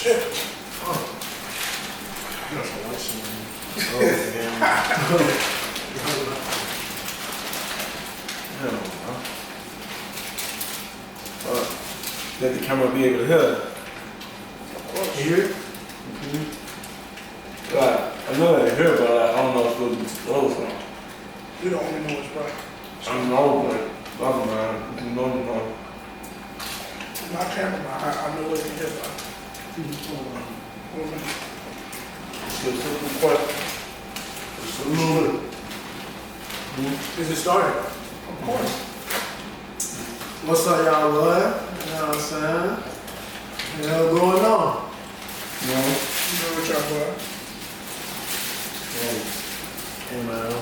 shit. That's a nice one. Oh, damn. Let the camera be able to hear. Hear it? Like, I know they hear, but like, I don't know if it's going to be close now. You don't only know what's right. I know, but other man, you know. My cameraman, I know what he hear about. It's a simple question. It's a little bit. Is it started? Of course. What's up, y'all, boy? You know what I'm saying? You know what's going on? You know? You know what y'all boy. Hey, man.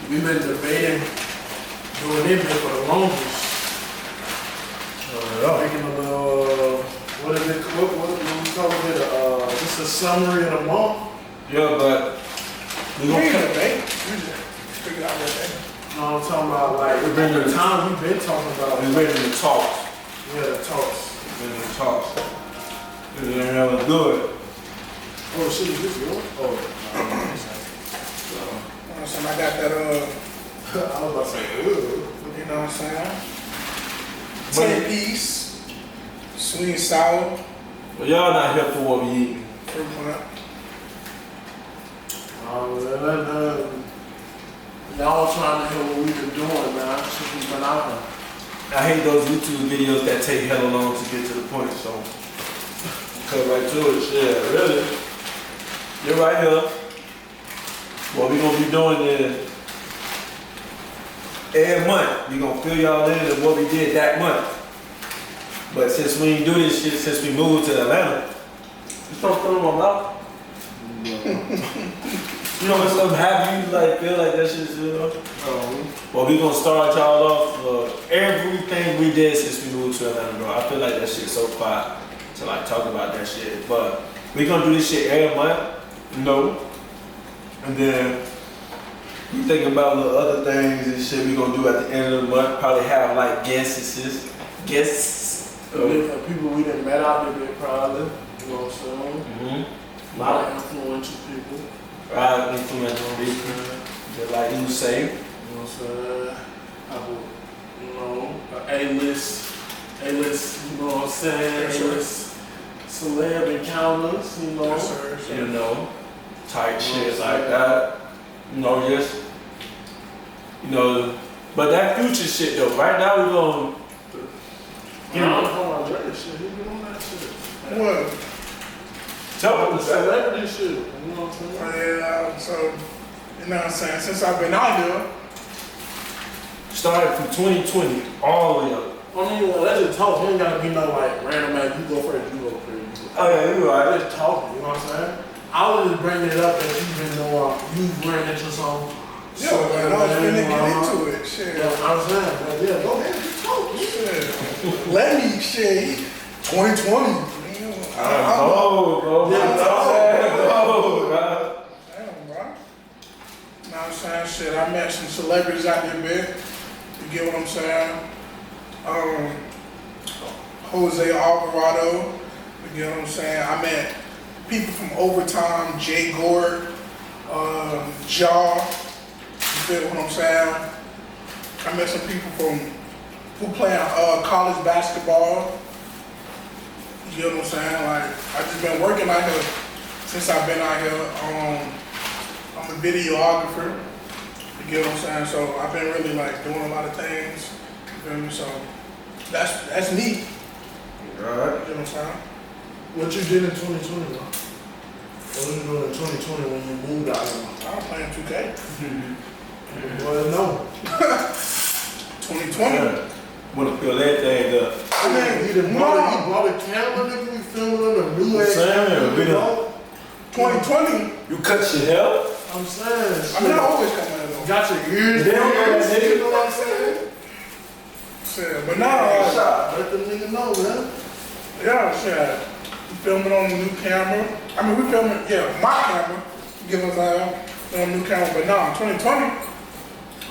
We've been debating doing this bit for the longest. Making a little, what is it, what we call it, just a summary of the month. Yeah, but we We gonna ain't cut. debate. We just figure out what they. You know what I'm talking about? Like, We've been the time we've been talking about. We're ready to talk. Yeah, the talks. We're ready to talk. We're ready to do it. Oh, shit, is this yours? Oh, So I got that, I was about to say, ooh. you know what I'm saying? 10 piece, sweet and sour, But y'all not here for what we eat. fruit punch. Y'all trying to hear what we've been doing, man, since we've been out here. I hate those YouTube videos that take hella long to get to the point, so cut right to it. Yeah, really. You're right here. What we gonna be doing is every month we gonna fill y'all in on what we did that month. But since we ain't do this shit since we moved to Atlanta, you start filling my mouth. You know when something happen, you like feel like that shit's well, we gonna start y'all off everything we did since we moved to Atlanta, bro. I feel like that shit's so fire to like talk about that shit. But we gonna do this shit every month, you know. And then we think about the other things and shit we gonna do at the end of the month. Probably have like guests. People we done met out there, probably. You know what I'm saying? A lot of influential people. Right, influential people. Just like you say. You know what I'm saying? You know, A-list, you know what I'm saying? Yes, sir. A-list celeb encounters, you know. Yes, sir. Yes, sir. You know, type You shit know like that. You know, just, you know, but that future shit though, right now we gonna, You know, I'm talking about shit. Who been on that shit? What? tell The them celebrity shit. You know what I'm saying? Yeah, so, you know what I'm saying? Since I've been out here, started from 2020 all the way up. I mean, well, let's just talk. You ain't gotta be no like random man. You go first, you go first. Oh yeah, you right. Just talking, you know what I'm saying? I was just bringing it up that you've been doing, you've ran into some. yeah, man, I was finna get into it. Shit. Yeah, I was saying, but yeah, go ahead, just talk. Shit. Let me, shit. 2020. Oh, bro. Yeah, Damn, bro. Know what I'm saying? Shit, I met some celebrities out there, man. You get what I'm saying? Jose Alvarado. You get what I'm saying? I met people from Overtime, Jay Gord, Jaw. You feel what I'm saying? I met some people who play college basketball. You know what I'm saying? Like, I just been working out here since I've been out here. I'm a videographer. You get what I'm saying? So I've been really like doing a lot of things. You feel me? So that's me. All right. You know what I'm saying? What you did in 2020, bro? What was you doing in 2020 when you moved out here? I was playing 2K. Well, no. 2020. Yeah. Wanna feel everything up. I mean, He bought a camera, nigga, we filming on a new ass Saying, camera, we you know? 2020. You cut your hair? I'm saying, I mean, I always come out though. got your ears They don't know that pierced, nigga. you know what I'm saying? Shit, but now, Let the nigga know, man. yeah, shit. We filming on a new camera. I mean, we filming, yeah, my camera. Give us a new camera, but now 2020.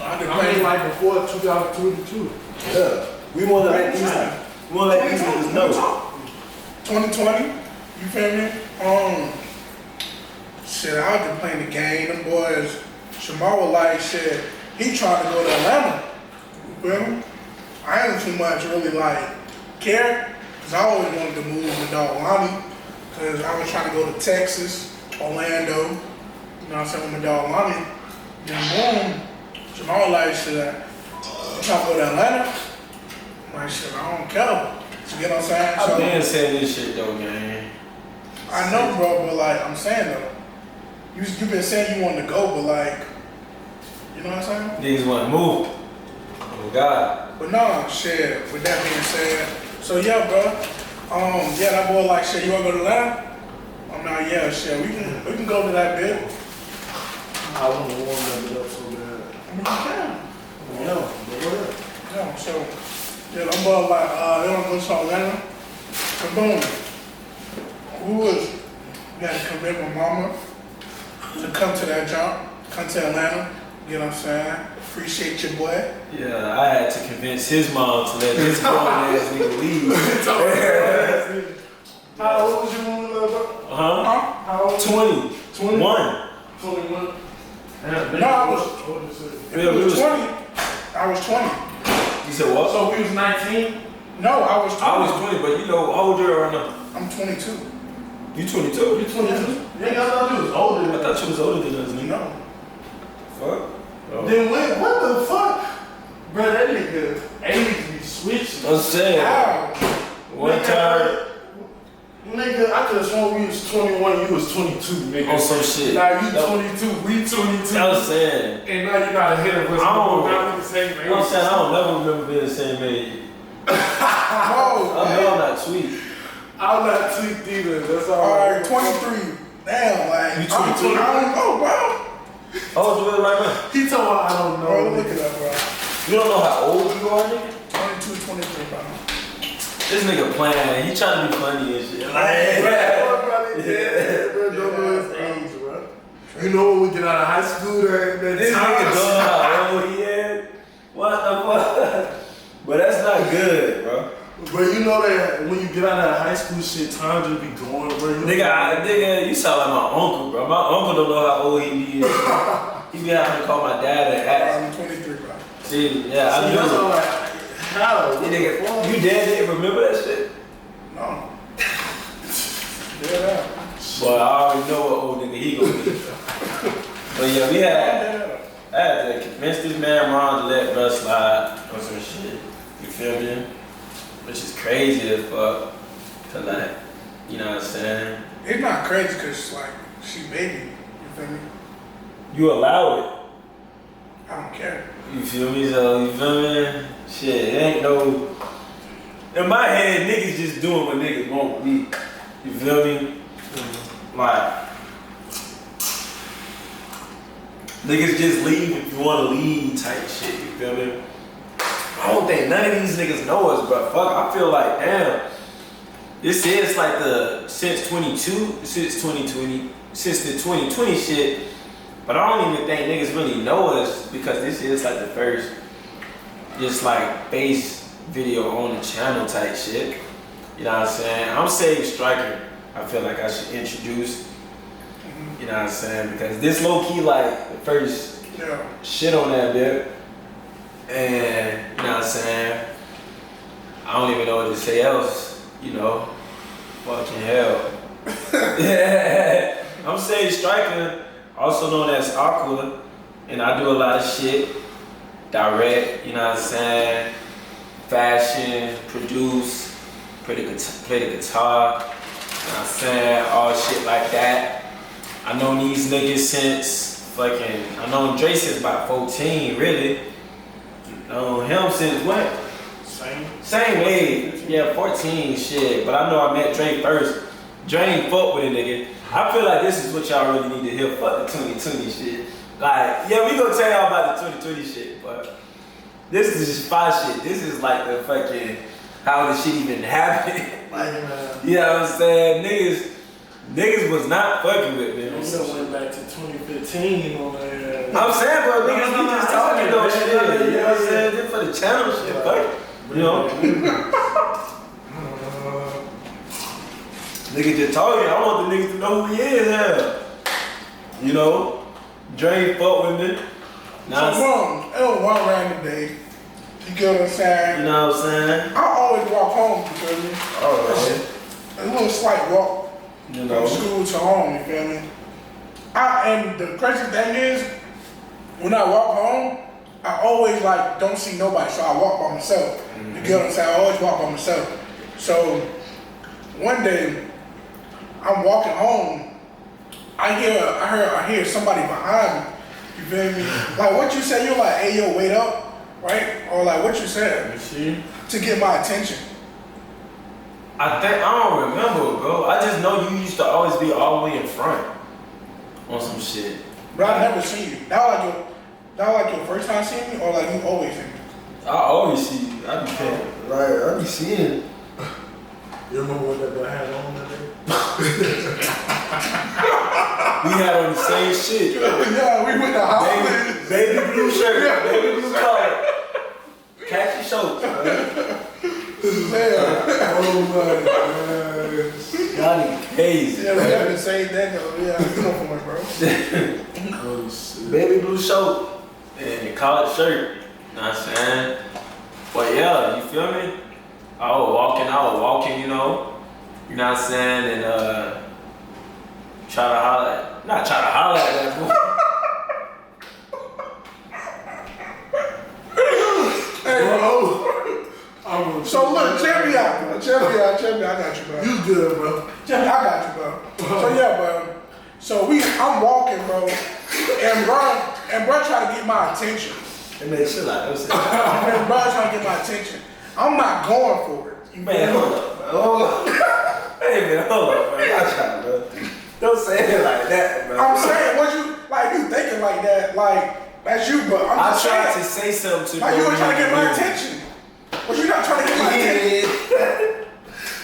I did I mean, like before 2022. Yeah. We wanna let these niggas know. 2020, You feel me? Shit, I was just playing the game. Them boys, Shamar was like, shit, he trying to go to Atlanta. You feel me? I ain't too much really like care, cause I always wanted to move with Dog Lonnie, cause I was trying to go to Texas, Orlando. You know what I'm saying, with my dog Lonnie. Then boom, Shamar was like, shit, you trying to go to Atlanta? I'm like, shit, I don't care. You get what I'm saying? I've been saying this shit though, man. I know, bro, but like, I'm saying though, you been saying you wanted to go, but like, you know what I'm saying? Niggas want to move. Oh God. But no, shit, with that being said, so yeah, bro, yeah, that boy like, shit, you wanna go to Atlanta? I'm like, yeah, shit, we can go to that bit. I want to warm that up so bad. I mean, you can. Yeah, but what? Yeah, so, yeah, them boys like, they wanna go to Atlanta. So boom, who was, you had to convince my mama to come to that job, come to Atlanta, you know what I'm saying? Appreciate your boy. Yeah, I had to convince his mom to let this grown ass nigga leave. How old was you when you lived up? Huh? How old? 20. 21. 21. No, I was, if it was 20, I was 20. You said what? So we was 19? No, I was 20. I was 20, but you know, older or no? I'm 22. You 22? You 22? Nigga, I thought you was older than I thought you was older than us, nigga. No. Fuck. Oh. Then what the fuck? Bro, that nigga age be switching. I'm saying. How? One Nigga, time. Nigga, I could've sworn we was 21, you was 22, nigga. On some shit. Now you 22, we 22. I was saying. And now you're not ahead of us. I don't- Now we the same age. You know what I'm saying? I don't never remember being the same age. No. I know I'm not sweet. I'm not tweaked either, that's all. Alright, 23. Damn, like, You I'm 22? I don't know, bro. How old you is right now? He told me I don't know. Bro, look it up, bro. You don't know how old you are, nigga? 22, 23, bro. This nigga playing, he trying to be funny and shit. Like, Yeah, bro, don't know his age, bro. You know when we get out of high school, that this time. nigga don't know how old he is? What the fuck? But that's not good, bro. But you know that when you get out of high school shit, time just be going, bro. Nigga, you sound like my uncle, bro. My uncle don't know how old he is. He be having to call my dad and ask. I'm 23, bro. See, yeah, I See, that's all do. like, how? You nigga, you dead didn't remember that shit? No. Yeah, But I already know what old nigga he gonna be. But yeah, I had to convince this man Ron to let bro slide or some shit. You feel me? Which is crazy as fuck. To like, you know what I'm saying? It's not crazy because, like, she baby. You feel me? You allow it. I don't care. You feel me? So, you feel me? Shit, it ain't no. In my head, niggas just doing what niggas want me. You feel me? Like, niggas just leave if you want to leave type shit. You feel me? I don't think none of these niggas know us, bro. Fuck, I feel like, damn. This is like since the 2020 shit. But I don't even think niggas really know us because this is like the first, just like base video on the channel type shit. You know what I'm saying? I'm Sage Striker. I feel like I should introduce. You know what I'm saying? Because this low key like the first shit on that bit. And you know what I'm saying? I don't even know what to say else. You know? Fucking hell. Yeah. I'm Sage Striker, also known as Aqua, and I do a lot of shit. Direct, you know what I'm saying? Fashion, produce, play the guitar, you know what I'm saying? All shit like that. I known these niggas since I known Dre since about 14, really. Known him since what? Same age. Yeah, 14 shit. But I know I met Dre first. Dre ain't fuck with a nigga. I feel like this is what y'all really need to hear. Fuck the 2020 shit. Like, yeah, we gonna tell y'all about the 2020 shit, but this is just fire shit. This is like the fucking how this shit even happened. Like, you know what I'm saying? Niggas was not fucking with me. We done went back to 2015 on that. I'm saying, bro, niggas be just talking those shit. You know what I'm saying? Just for the channel shit, fuck it. You know? Nigga just talking. I want the niggas to know who he is. Hell. You know, Dre fuck with me. Now, So, it was one random day. You get what I'm saying? you know what I'm saying? I always walk home, you feel me? Alright. A little slight walk You know. from school to home, you feel me? And the crazy thing is, when I walk home, I always like don't see nobody, so I walk by myself. You get what I'm saying? I always walk by myself. So one day, I'm walking home. I hear somebody behind me. You feel me? Like what you said, you're like, hey yo, wait up, right? Or like what you said You see? to get my attention. I don't remember, bro. I just know you used to always be all the way in front on some shit. But I never seen you. That was like your first time seeing me, or like you always seen me. I always see you. I be paying. Like, I be seeing. You remember what that boy had on that day? We had on the same shit. Yeah, we went to Holland. Baby blue shirt, baby blue collar. Khaki shorts, man. Yeah. Oh my god. Y'all niggas crazy. Yeah, we had the same thing though. Yeah, come on, bro. Oh shit. Baby blue shirt and the collared shirt. You know what I'm saying? But yeah, you feel me? I was walking, you know. You know what I'm saying? And not try to holler at that boy. Hey, bro. I'm So look, check me out, bro. Check me out. I got you, bro. You good, bro? Check me, I got you, bro. So yeah, bro. So I'm walking, bro, and bro trying to get my attention. And then shit like that. And bro trying to get my attention. I'm not going for it. You Man, feel me? hold up, man. Hold up. Hey, man, hold up, man. I try to, bro. Don't say it like that, bro. I'm saying, what you thinking like that, like that's you, but I'm I just tried saying, to say something to like you were trying to get my Yeah. attention. But you not trying to get my attention.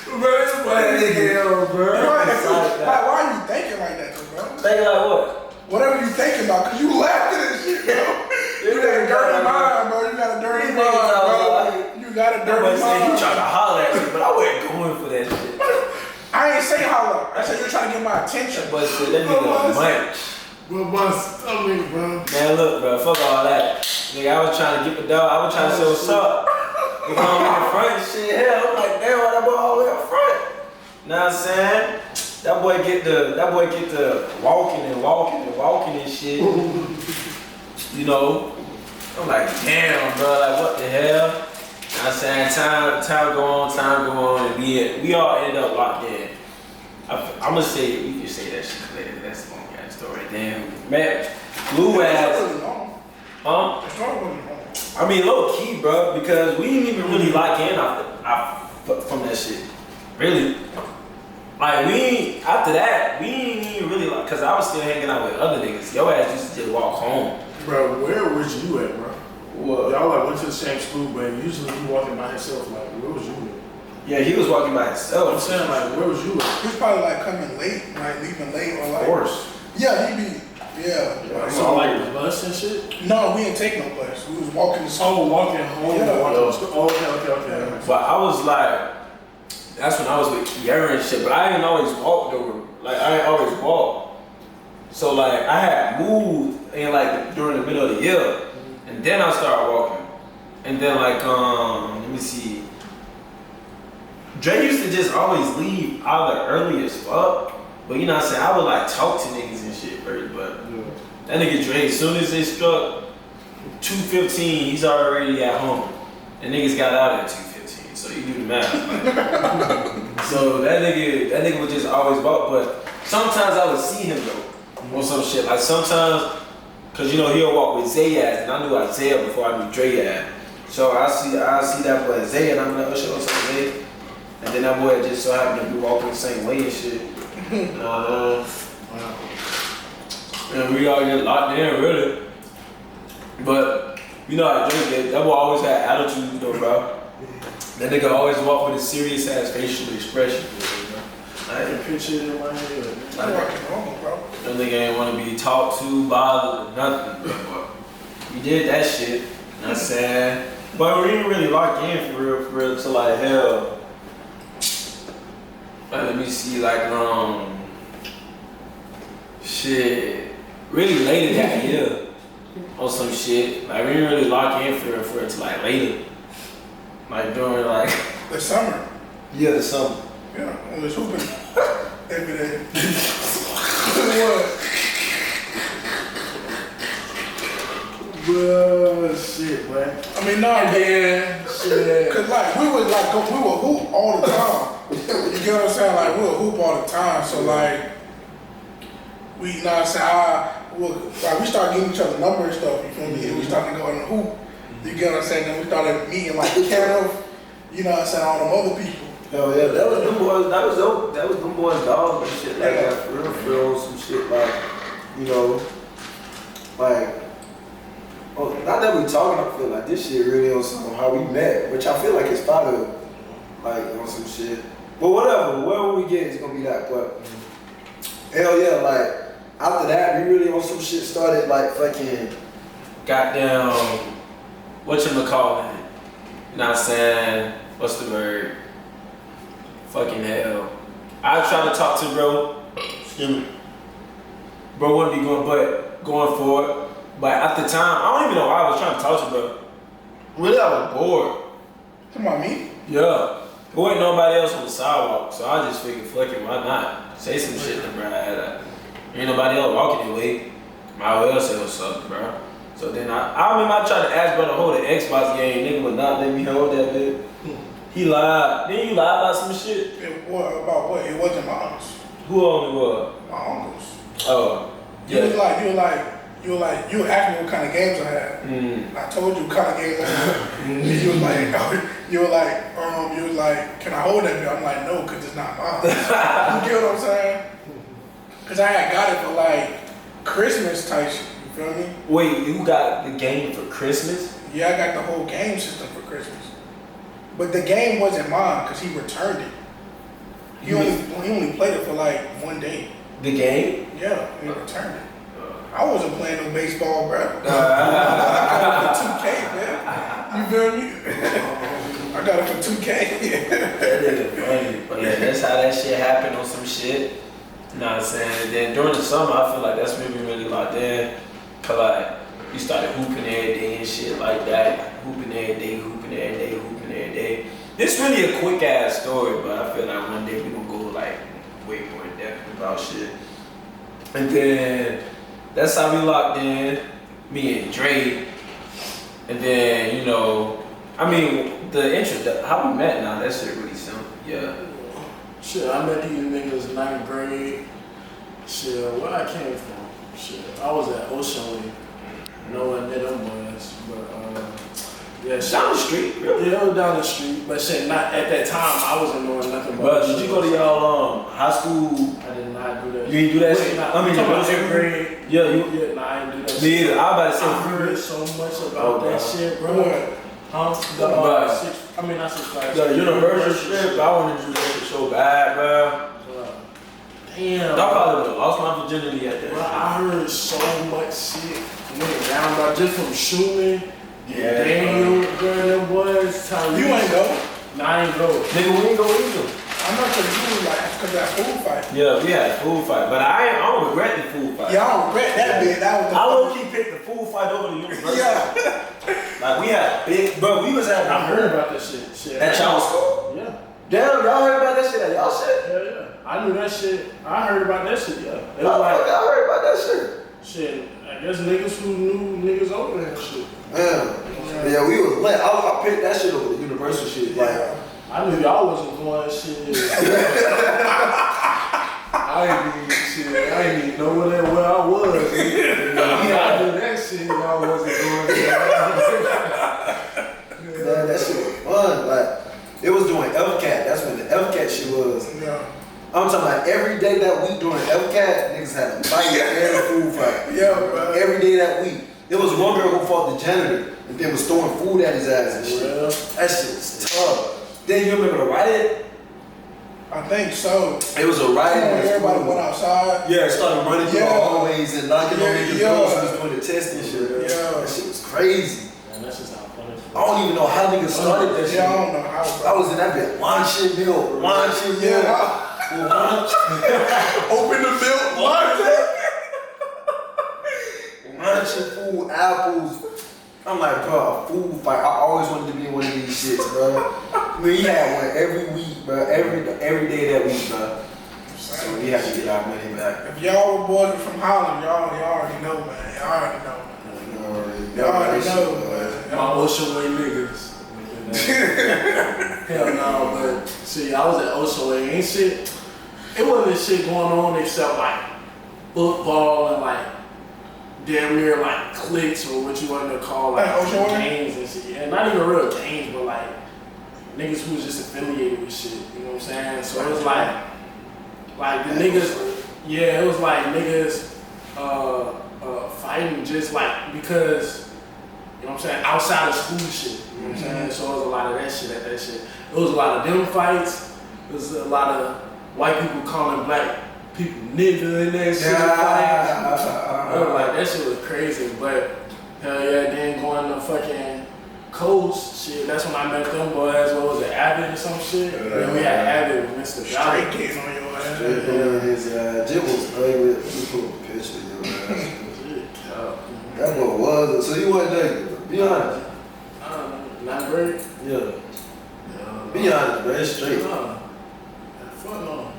Bro, it's funny as hell, bro. Like, why are you thinking like that, though, bro? Thinking like what? Whatever you thinking about, cause you laughing at shit, bro. You got a dirty mind, bro. You got a dirty mind, bro. You got a dirty Everybody said you mind. trying to holler at me, but I wasn't going for that shit. I ain't say holler. I said you're trying to get my attention. But shit, that nigga munch. But my stomach, bro. Man, look, bro, fuck all that. Nigga, I was trying to get the dog. I was trying to say what's up. You know, I'm in the front and shit. Hell, I'm like, damn, why that boy all the way up front? Know what I'm saying? That boy get the walking and shit. You know? I'm like, damn, bro, like what the hell? Know what I'm saying? Time go on, and we all end up locked in. I'm gonna say, we can say that shit later. That's a long ass story. Damn, man, blue It's ass. not really long. Huh? It's not really long. I mean, low key, bro, because we didn't even really lock in from that shit. Really. Like, after that, we didn't even really like, cause I was still hanging out with other niggas. Your ass used to just walk home. Bro, where was you at, bro? What? Y'all like went to the same school, but usually you walking by yourself. Like, where was you at? Yeah, he was walking by I'm himself. saying, like, where was you at? He's probably like coming late, like leaving late, or Of like. course. Yeah, he be. Yeah. So, like, the bus and shit? No, we didn't take no bus. We was walking to school. Oh, walking home. Yeah. Walking to school. Oh, okay. But I was like, that's when I was with Kiara and shit, but I didn't always walk though. Like, I didn't always walk. So like, I had moved in like during the middle of the year, and then I started walking. And then like, let me see. Dre used to just always leave either early as fuck, but you know what I'm saying, I would like talk to niggas and shit first, but that nigga Dre, as soon as they struck 2:15, he's already at home. And niggas got out at 2:15, so you do the math. Like. So that nigga would just always walk, but sometimes I would see him though, or some shit. Like sometimes, cause you know he'll walk with Zayas, and I knew Isaiah before I knew Dre at. So I see that boy Zay, and I'm like, oh shit, what's up, Zay? And then that boy just so happened to be walking the same way and shit. And we all get locked in, really. But you know how Dre get, that boy always had attitude though, bro. That nigga always walk with a serious ass facial expression. I had a picture in my head. I'm walking home, bro. That nigga ain't wanna be talked to, bothered, or nothing, bro. We did that shit, you know what I'm saying? But we didn't really lock in for real, till like hell. Let me see, like, shit, really later that year on some shit. Like, we didn't really lock in for it to like later. Like, during like. The summer. Yeah, the summer. Yeah, I was hooping every day. What? Bro, shit, man. I mean, nah, Yeah, shit. cause like we would hoop all the time. You get what I'm saying? Like we would hoop all the time. So like we, you know what I'm saying? Like we started giving each other numbers and stuff. You feel me? And we started to go in the hoop. You get what I'm saying? Then we started meeting like Kenneth. You know what I'm saying? All them other people. Hell yeah, that was them boys. That was dope. That was them boys' dogs and shit like that. For real, some shit like, you know, like. Oh, not that we talking, I feel like this shit really on some how we met, which I feel like it's probably like on some shit. But whatever, wherever we get, it's gonna be that. But hell yeah, like after that, we really on some shit started like fucking goddamn whatchamacallit. You know what I'm saying? What's the word? Fucking hell. I was trying to talk to bro. Excuse me. Bro wouldn't be going for it. But at the time, I don't even know why I was trying to talk to bro. Really, I was bored. Come on, me? Yeah. There wasn't nobody else on the sidewalk, so I just figured, fuck it, why not? Say some shit to bro. Ain't nobody else walking anyway. Might well say what's up, bro. So then I remember I tried to ask bro to hold the Xbox game, nigga would not let me hold that bit. He lied. Then you lied about some shit. About what? It wasn't mine. Who only was? My uncles. Oh. You were asking me what kind of games I had. And I told you what kind of games I had. And you were like, can I hold that bit? I'm like, no, because it's not mine. You get what I'm saying? Because I had got it for like Christmas type shit. You feel me? Wait, you got the game for Christmas? Yeah, I got the whole game system for Christmas. But the game wasn't mine because he returned it. He only played it for like 1 day. The game? Yeah, he returned it. I wasn't playing no baseball, bro. I got it for 2K, man. You feel me? I got it for 2K. That is funny. But yeah, that's how that shit happened on some shit. You know what I'm saying? And then during the summer, I feel like that's when we really locked in. Cause like, we started hooping every day and shit like that. Hooping every day, hooping every day, hooping every day. This really a quick ass story, but I feel like one day we gonna go like way more in depth about shit. And then that's how we locked in, me and Dre. And then, you know, I mean, how we met now, that shit really simple. Yeah. Shit, I met these niggas 9th grade. Shit, where I came from? Shit, I was at Ocean. No one knew them boys, but yeah, shit. Down the street, really? Yeah, it was down the street, but shit, not at that time. I wasn't knowing nothing about. But did you go to y'all high school? I did not do that. You didn't do that Wait, shit? Nah, I mean, talking about you 8th grade. Yeah, I didn't do that. me either. I was about I to heard say, so much about that shit, bro. What? Huh? Not 6 class. the universal shit, I wanted to do that shit so bad, bro. Damn. I probably would have lost my virginity at that Bro, shit. I heard so much shit went down, bro, just from shooting. Yeah, Daniel, girl, them boys. You ain't go? Nah, I ain't go. Nigga, we ain't go either. I'm not because you was like, because that food fight. Yeah, we had a food fight, but I don't regret the food fight. Yeah, I don't regret that bit. That was the I low-key picked the food fight over the university. Yeah. Like, we had big, bro, we was at, I heard about that shit. at y'all school? Yeah. Damn, y'all heard about that shit at y'all shit? Yeah. I knew that shit. I heard about that shit, yeah. It Y'all was like, heard about that shit? shit, I guess niggas who knew niggas over there and shit. Yeah, we was lit. I picked that shit over the universal shit. Like, I knew y'all wasn't going shit. I ain't even know where I was. I knew that shit y'all wasn't going. man, that shit was fun. Like, it was doing FCAT. That's when the FCAT shit was. Yeah. I'm talking about every day that week during FCAT, niggas had a fight every food fight. Yeah, bro. Every day that week. There was one girl who fought the janitor and then was throwing food at his ass and shit. Well, That shit was tough. Then you remember the riot? I think so. It was a riot. in the Everybody school. went outside. Yeah, started running through the Yeah. hallways and knocking on niggas' Yeah. doors and was doing the test and shit. Yeah. That shit was crazy. man, that's just how fun it I don't even know how niggas started that shit. Yeah, I don't know how. I was in that bit launching milk, launching milk. Yeah. Open the milk, lunch. Lunching food, apples. I'm like, bro, a food fight. I always wanted to be in one of these shits, bro. We had one every week, bro. Every day that week, bro. So we have to get our money back. If y'all were boys from Holland, y'all already know, man. Y'all already know. Y'all already know, man. My Ocean Way niggas. Hell no, but see, I was at Ocean Way. Ain't shit. It wasn't shit going on except like football and like damn near like cliques or what you want to call like Ocean Way? games and shit. Yeah, not even real games, but like niggas who was just affiliated with shit. You know what I'm saying? So it was like the niggas. Yeah, it was like niggas fighting just like because. You know what I'm saying? Outside of school shit. You know what I'm saying? So it was a lot of that shit at that shit. It was a lot of them fights. It was a lot of white people calling black people nigga and that shit. I was like, that shit was crazy. But hell yeah, then going to fucking Coast shit, that's when I met them boys. What was it, Avid or some shit? Then we had Avid with Mr. Straight getting on your ass. Jim was ugly. He put a picture of your ass. That boy was. So you wasn't negative. Be honest. Not great. Yeah. Be honest, bro. It's straight. Fuck no.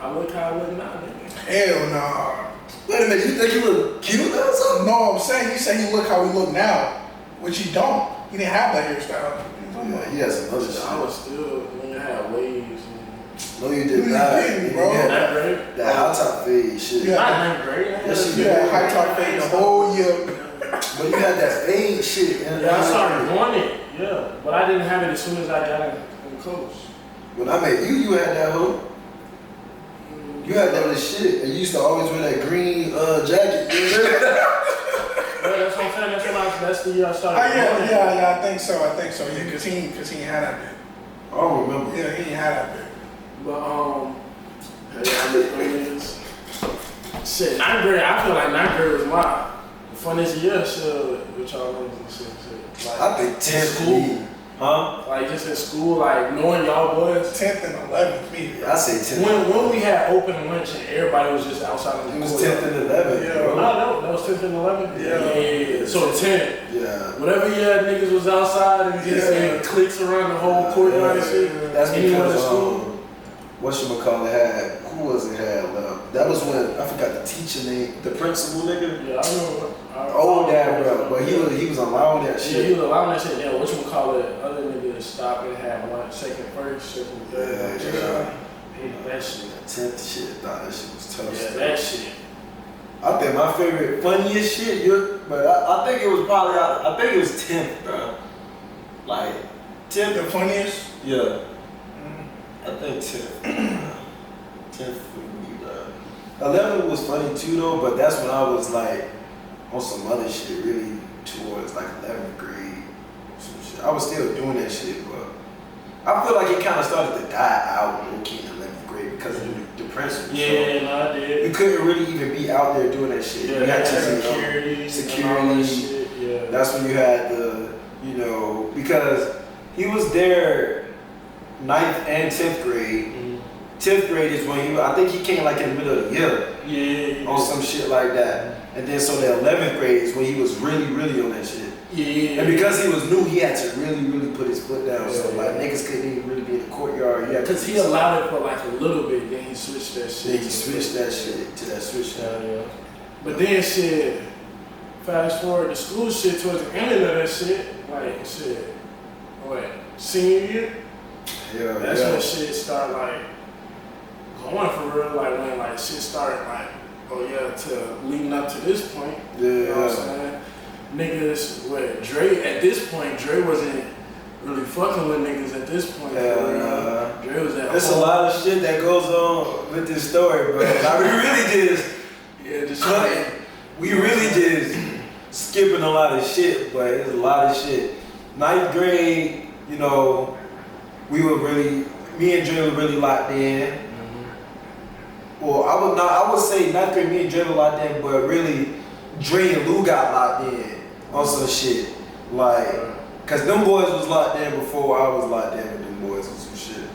I look how I look now, nigga. Hell nah. Wait a minute, you think you look cute now or something? No, I'm saying you say he look how he look now, which he don't. He didn't have that hairstyle. Yeah, he has some other shit. I was still, when you had waves and... No, you did not. didn't, bro. Yeah, Ninth grade? that high top fade shit. Yeah. Not ninth grade. Yes, You had high top fade the whole year. But you had that fade shit. Yeah, I started doing it. Yeah, but I didn't have it as soon as I got in Coast. When I met you, you had that hoe. You had that little shit. And you used to always wear that green jacket. Yeah, that's what I'm saying. That's the year I started doing it. Yeah, I think so. Yeah, cause he ain't had that bit. I don't remember. Yeah, he ain't had that bit. But yeah, I mean, shit, ninth grade. I feel like ninth grade was my funniest year. Shit, with y'all niggas and shit. Like, I think 10th school. Huh? Like just in school, like knowing y'all boys. 10th and 11th, me. I say 10th. When we had open lunch and everybody was just outside of the It was court. 10th and 11th. Yeah. bro. No, that was 10th and 11th? Yeah. So 10. Yeah. Whatever year niggas was outside and just Yeah. clicks around the whole courtyard and shit. That's Anyone because in school? whatchamacallit had, who was it had? That was when, I forgot the teacher name, the principal nigga. Yeah, I remember. Old dad, bro. But he was allowing that Yeah, shit. he was allowing that shit. Yeah, whatchamacallit, other niggas stopped and had one second first, second third. Yeah. Hated that shit. 10th shit, nah, that shit was tough. Yeah, stuff. that shit. I think my favorite, funniest shit, but I think it was probably, I think it was 10th, bro. Like, 10th. The funniest. Yeah. I think 10th. 10th for me, bro. 11 was funny too, though, but that's when I was like, on some other shit, really towards like 11th grade. Some shit. I was still doing that shit, but I feel like it kind of started to die out low-key in 11th grade because of the principal. Yeah, no, I did. You couldn't really even be out there doing that shit. Yeah, you had that to, security. security. Shit. Yeah. That's when you had the, because he was there 9th and 10th grade. 10th grade is when I think he came like in the middle of the year. Yeah. On some shit like that. And then so the 11th grade is when he was really, really on that shit. Yeah. And because he was new, he had to really, really put his foot down. So Yeah. like niggas couldn't even really be in the courtyard. Because he allowed it for like a little bit, then he switched that shit. Then he switched that shit to that switch. Yeah. But then shit, fast forward to school shit towards the end of that shit, like shit, senior year? Yeah, That's when shit started like going for real, like when like shit started like, to leading up to this point. Yeah. You know what I'm saying? Niggas with Dre, at this point, Dre wasn't really fucking with niggas at this point. Dre was at There's a lot of shit that goes on with this story, bro. Like, we really just skipping a lot of shit, but it's a lot of shit. 9th grade, we were really, me and Dre were really locked in. Well, I would say 9th grade, me and Dre were locked in, but really, Dre and Lou got locked in on some shit. Like, cause them boys was locked in before I was locked in with them boys and some shit.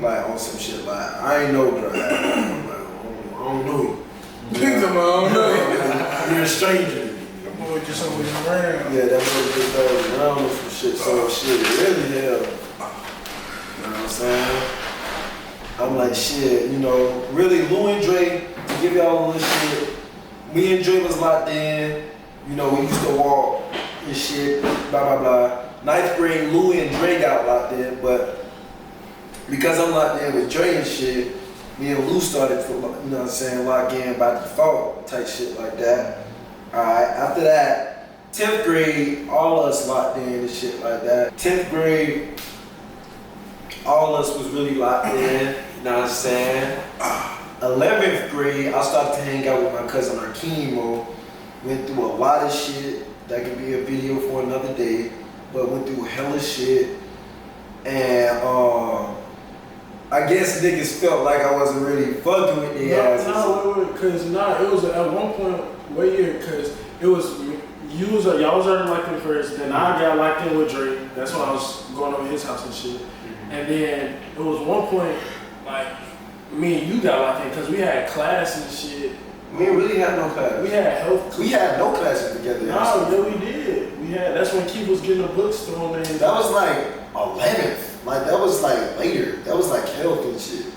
like on some shit. Like I ain't know, bro. Like, I don't know you. Come on, I don't know. You're a stranger. That boy just always around. Yeah, that boy just goes around with some shit. So shit, really hell. You know what I'm saying? I'm like shit, you know, really Lou and Dre, to give y'all a little shit, me and Dre was locked in, you know, we used to walk and shit, blah blah blah. Ninth grade, Lou and Dre got locked in, but because I'm locked in with Dre and shit, me and Lou started, you know what I'm saying, lock in by default type shit like that. Alright, after that, 10th grade, all of us locked in and shit like that. 10th grade, all of us was really locked in, you know what I'm saying? 11th grade, I started to hang out with my cousin Arkemo. Went through a lot of shit. That could be a video for another day. But went through hella shit. And I guess niggas felt like I wasn't really fucking with the asses. Cause it was at one point, what year? Cause it was, y'all was already locked in first, then I got locked in with Drake. That's when I was going over his house and shit. And then it was one point, like, me and you got locked in, cause we had class and shit. We really had no class. We had health. We had no classes together. No, yeah, we did. We had. That's when Keith was getting the books thrown in. That was like 11th. Like that was like later. That was like health and shit.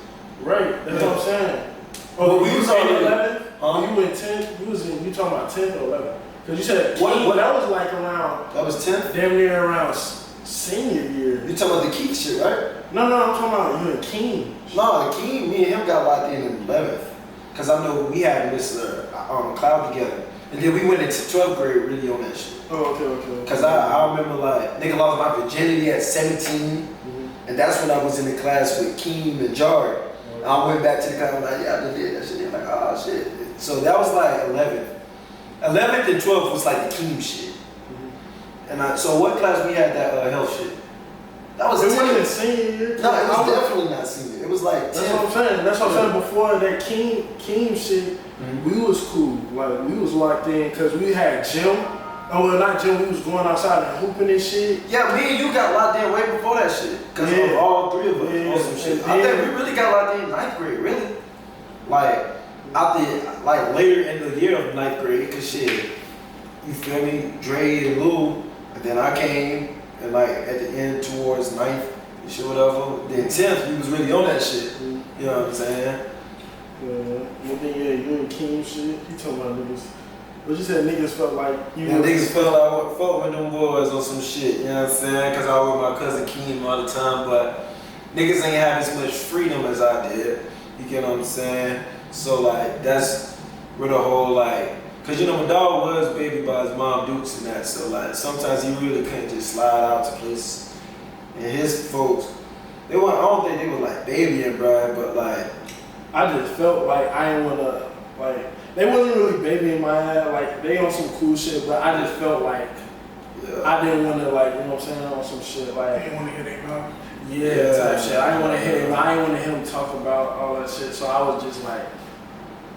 Right. That's what I'm saying. Well, we was in already 11th. Huh? You in 10th. You talking about 10th or 11th? Cause you said What? that was like around. That was 10th. Damn near around senior year. You talking about the Keith shit, right? No, I'm talking about you and King. No, the Keith. Me and him got locked in 11th. Cause I know we had Mr. Cloud together, and then we went into 12th grade really on that shit. Oh, okay. Cause I remember like nigga lost my virginity at 17, and that's when I was in the class with Keem and Jard. And I went back to the class, I was like, yeah, I just did that shit. They're like, oh shit. So that was like 11th. 11th and 12th was like the Keem shit. And so what class we had that health shit? That was it wasn't senior year. No, it was definitely not senior. It was like 10th. That's what I'm saying. That's what I'm saying. Before that King shit, we was cool. Like we was locked in because we had gym. Oh well, not gym. We was going outside and hooping and shit. Yeah, me and you got locked in way before that shit. Cause of all three of us on some shit. I think we really got locked in 9th grade, really. Like like later in the year of 9th grade, cause shit, you feel me? Dre and Lou, and then I came. And like at the end towards 9th and shit, whatever. Then 10th, we was really on that shit. You know what I'm saying? But then you and King shit. You talking about niggas? But you said niggas felt like you. Yeah, niggas felt like I fuck with them boys on some shit. You know what I'm saying? Cause I was with my cousin Keem all the time, but niggas ain't have as much freedom as I did. You get what I'm saying? So like that's where the whole like. Cause you know my dog was baby by his mom Dukes and that, so like sometimes he really couldn't just slide out to places. And his folks, I don't think they were like babying, bruh, but like I just felt like I didn't wanna like they wasn't really babying my ass, like they on some cool shit, but I just felt like I didn't wanna like, you know what I'm saying, on some shit like I didn't want to hear that, bro. yeah, type shit. I didn't wanna hear him. I didn't wanna hear him talk about all that shit, so I was just like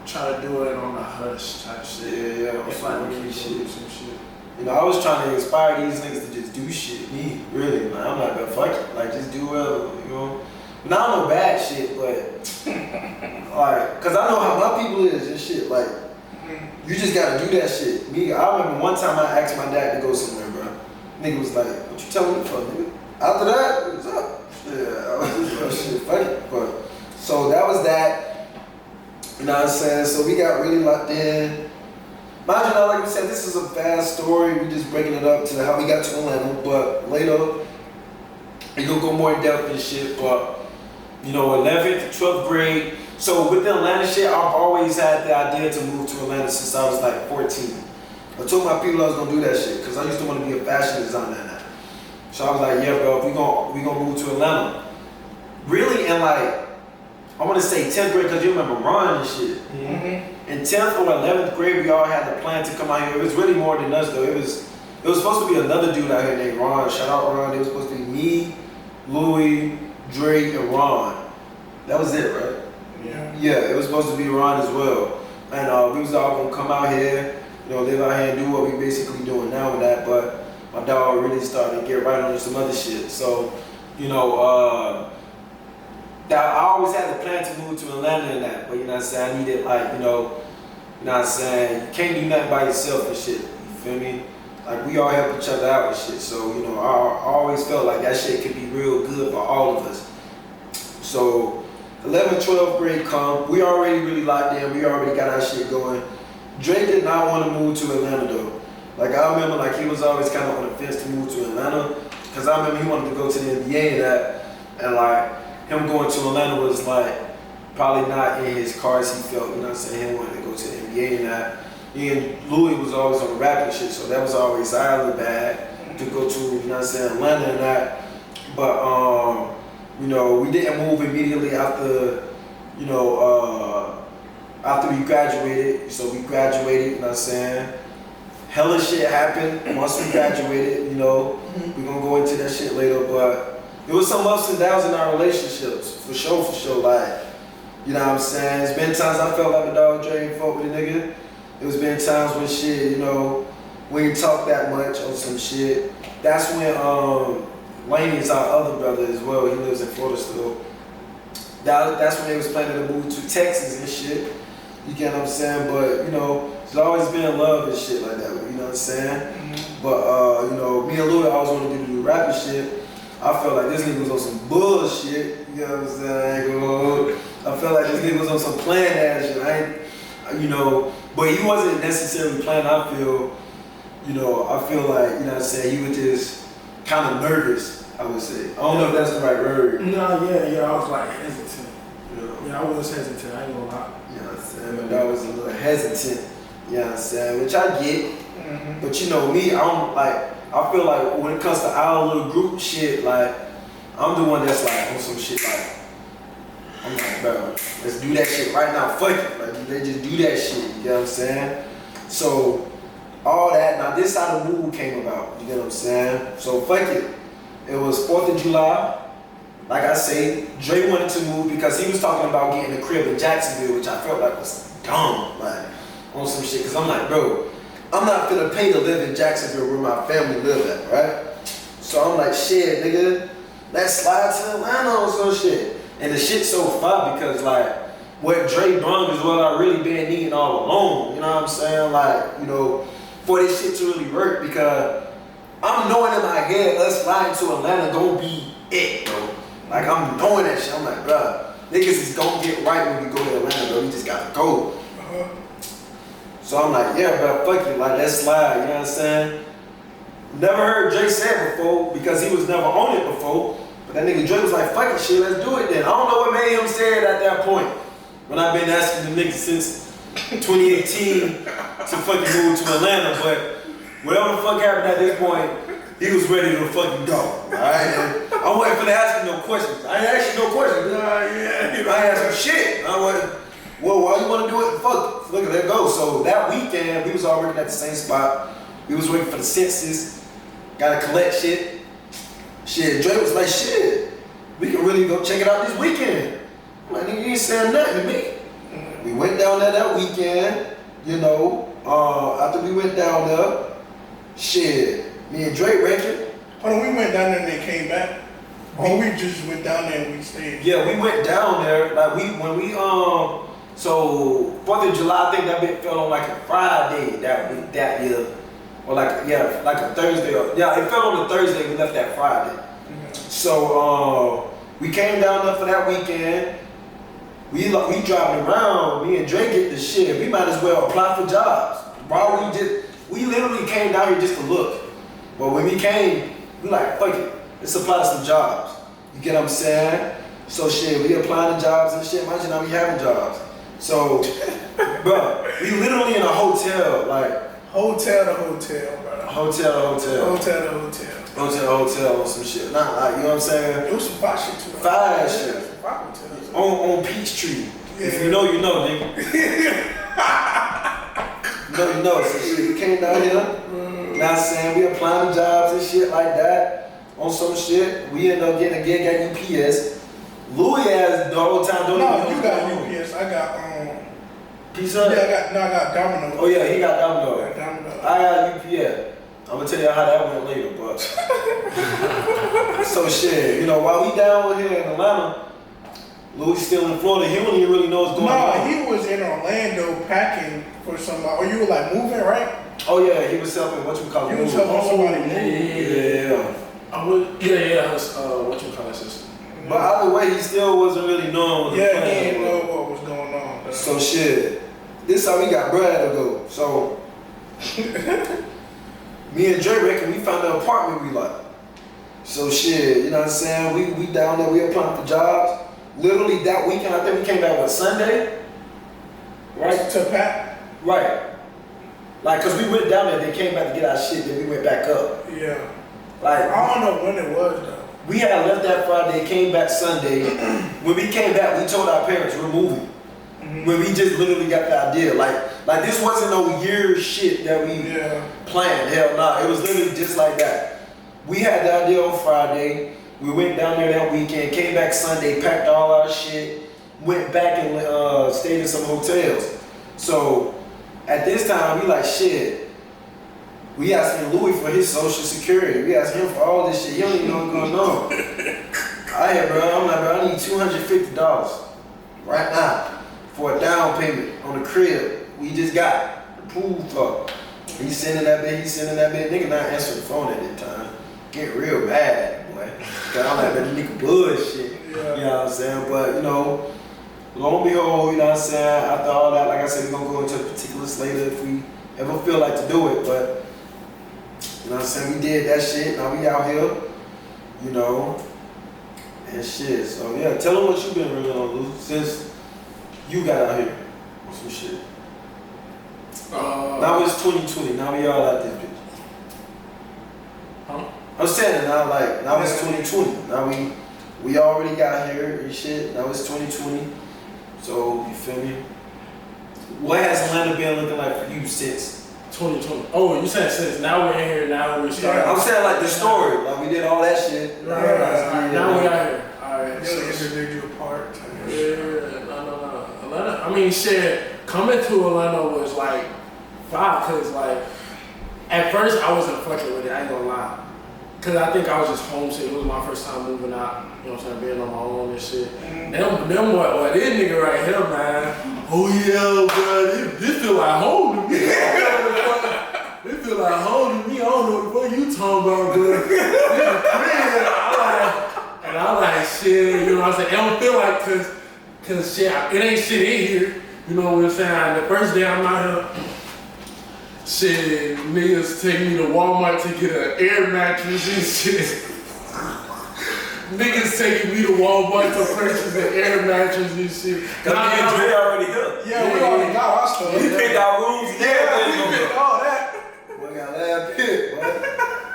try to do it on a hush type shit. Yeah, If I really do shit. some shit. You know, I was trying to inspire these niggas to just do shit. Me, really, man. I'm like, but fuck it. Like, just do whatever, you know? Not no bad shit, but, like, cause I know how my people is and shit. Like, you just gotta do that shit. Me, I remember one time I asked my dad to go somewhere, bro. Nigga was like, what you telling me for, nigga? After that, what's up? Yeah, I was just, oh, shit, fuck it. But, so that was that. You know what I'm saying? So we got really locked in. Mind you, now, like we said, this is a fast story. We just breaking it up to how we got to Atlanta. But later, we gonna go more in depth and shit. But you know, 11th, 12th grade. So with the Atlanta shit, I've always had the idea to move to Atlanta since I was like 14. I told my people I was gonna do that shit because I used to want to be a fashion designer and that. So I was like, yeah, bro, we gonna move to Atlanta. Really, and like. I want to say 10th grade because you remember Ron and shit. In 10th or 11th grade, we all had the plan to come out here. It was really more than us though. It was supposed to be another dude out here named Ron. Shout out Ron. It was supposed to be me, Louis, Drake, and Ron. That was it, right? Yeah, it was supposed to be Ron as well. And we was all gonna come out here, you know, live out here and do what we basically doing now and that. But my dog really started to get right on some other shit. So, you know, that I always had the plan to move to Atlanta and that, but you know what I'm saying, I needed like, you know what I'm saying, you can't do nothing by yourself and shit, you feel me? Like we all help each other out and shit, so you know, I always felt like that shit could be real good for all of us. So 11th, 12th grade come, we already really locked in, we already got our shit going. Drake did not want to move to Atlanta though. Like I remember like he was always kind of on the fence to move to Atlanta, because I remember he wanted to go to the NBA and that, and like him going to Atlanta was like probably not in his cards. He felt, you know what I'm saying, he wanted to go to the NBA and that. He and Louis was always on the rap and shit, so that was always out of the bag to go to, you know what I'm saying, Atlanta and that. But you know, we didn't move immediately after, you know, after we graduated. So we graduated, you know what I'm saying. Hella shit happened once we graduated, you know. We're gonna go into that shit later, but there was some ups and downs in our relationships, for sure, like, you know what I'm saying? There's been times I felt like a dog Dre ain't fuck with a nigga. There's been times when shit, you know, we ain't talk that much on some shit. That's when Laney is our other brother as well. He lives in Florida still. That's when they was planning to move to Texas and shit. You get what I'm saying? But, you know, there's always been love and shit like that, you know what I'm saying? But, you know, me and Louis always wanted to do the rapping shit. I felt like this nigga was on some bullshit, you know what I'm saying? I felt like this nigga was on some planned ass shit. I ain't, you know, but he wasn't necessarily planned. I feel like, you know what I'm saying, he was just kind of nervous, I would say. I don't know if that's the right word. No, yeah, I was like hesitant. You know? Yeah, I was hesitant, I ain't gonna lie. You know what I'm saying? But I was a little hesitant, you know what I'm saying, which I get. But you know me, I feel like when it comes to our little group shit, like, I'm the one that's like on some shit like, I'm like, bro, let's do that shit right now, fuck it. Like, they just do that shit, you know what I'm saying? So, all that, now this how the move came about, you know what I'm saying? So, fuck it. It was 4th of July. Like I say, Dre wanted to move because he was talking about getting a crib in Jacksonville, which I felt like was dumb, like, on some shit. Cause I'm like, bro, I'm not finna pay to live in Jacksonville where my family live at, right? So I'm like, shit, nigga, let's slide to Atlanta or some shit. And the shit's so far because like, what Dre brung is what I really been needing all along, you know what I'm saying? Like, you know, for this shit to really work, because I'm knowing in my head, us flying to Atlanta gonna be it, bro. Like, I'm knowing that shit. I'm like, bruh, niggas is gonna get right when we go to Atlanta, bro. We just gotta go. So I'm like, yeah, bro, fuck it, like, let's slide, you know what I'm saying? Never heard Dre say it before because he was never on it before. But that nigga Dre was like, fuck it, shit, let's do it then. I don't know what made him say it at that point. When I've been asking the nigga since 2018 to fucking move to Atlanta, but whatever the fuck happened at this point, he was ready to fucking go. Alright? I wasn't finna ask him no questions. I ain't ask you no questions. I asked him shit. I went, well, why you wanna do it? Fuck it. Look at that go. So that weekend, we was all working at the same spot. We was waiting for the census. Gotta collect shit. Shit, Dre was like, shit, we can really go check it out this weekend. I'm like, nigga, you ain't saying nothing to me. We went down there that weekend, you know. After we went down there, shit, me and Dre rented. Hold on, we went down there and then came back. Or we just went down there and we stayed. Yeah, we went down there. Like so 4th of July, I think that bit fell on like a Friday that year. Or like, yeah, like a Thursday. Yeah, it fell on a Thursday, we left that Friday. So we came down there for that weekend. We driving around, me and Dre get the shit. We might as well apply for jobs. Bro, we literally came down here just to look. But when we came, we like, fuck it, let's apply to some jobs. You get what I'm saying? So shit, we applying to jobs and shit, mind you, now we having jobs. So, bro, we literally in a hotel, like. Hotel to hotel, bro. Hotel to hotel. Hotel to hotel. Hotel to hotel or some shit. Not like, you know what I'm saying? It was some fire shit too. Fire shit. Some fire hotels. On Peachtree. Yeah. If you know, you know, nigga. You know. So shit, we came down here. You know what I'm saying? We applying to jobs and shit like that. On some shit. We ended up getting a gig at UPS. Louis ass the whole time don't No, even you got UPS. I got Pizza? Yeah, I got Domino's. Oh yeah, he got Domino's. I got Domino's. I got UPS. I'm gonna tell you how that went later, but so shit, you know, while we down here in Atlanta, Louis still in Florida. He don't even really know what's going on. He was in Orlando packing for somebody. Or you were like moving, right? Oh yeah, he was helping. What you call it? You was helping somebody move. Yeah. What you call that system? But either way, he still wasn't really knowing what He didn't know what was going on. Though. So shit. This time we got Brad to go. So me and Dre reckon we found an apartment we like. So shit, you know what I'm saying? We down there, we applying for jobs. Literally that weekend, I think we came back on Sunday. Right? To pack? Right. Like, cause we went down there, they came back to get our shit, then we went back up. Yeah. Like, I don't know when it was though. we had left that Friday, came back Sunday. When we came back, we told our parents we're moving. When we just literally got the idea. Like this wasn't no year shit that we planned. Hell nah. It was literally just like that. We had the idea on Friday. We went down there that weekend, came back Sunday, packed all our shit, went back and stayed in some hotels. So at this time, we like shit. We asking Louis for his social security. We asked him for all this shit. He don't even know what's going on. Alright, bro. I'm like, bro, I need $250 right now for a down payment on the crib we just got approved for. He's sending that bit. Nigga not answering the phone at that time. Get real mad, boy. Cause I'm like, that nigga bullshit. You know what I'm saying? But, you know, lo and behold, you know what I'm saying? After all that, like I said, we're gonna go into the particulars later if we ever feel like to do it. But, you know what I'm saying? We did that shit. Now we out here, you know, and shit. So, yeah, tell them what you been really on, Lou, since you got out here on some shit. Now it's 2020. Now we all out this bitch. Huh? I'm saying it now, like, now it's 2020. Now we already got here and shit. Now it's 2020. So, you feel me? What has Atlanta been looking like for you since 2020? Oh, you said since now we're in here, now we're starting. I'm saying like the story. Like we did all that shit. Right. Now we out here. Alright. Just individual part. Yeah, no. Atlanta, I mean, shit, coming to Atlanta was like fire, cause like, at first I wasn't fucking with it, I ain't gonna lie. Cause I think I was just homesick, it was my first time moving out, you know what I'm saying, being on my own and shit. Them what, this nigga right here, man, oh yeah, bro, this feel like home to me. This feel like home to me, I don't know what the fuck you talking about, bro. And I'm like, shit, you know what I'm saying? It don't feel like, cause shit, it ain't shit in here. You know what I'm saying? The first day I'm out here, shit, niggas take me to Walmart to get an air mattress and shit. Niggas taking me to Walmart to purchase an air mattress and shit. Cause me and Dre already here. Yeah, we already got our stuff. We picked our rooms and everything. We picked all that. We got that pit, boy.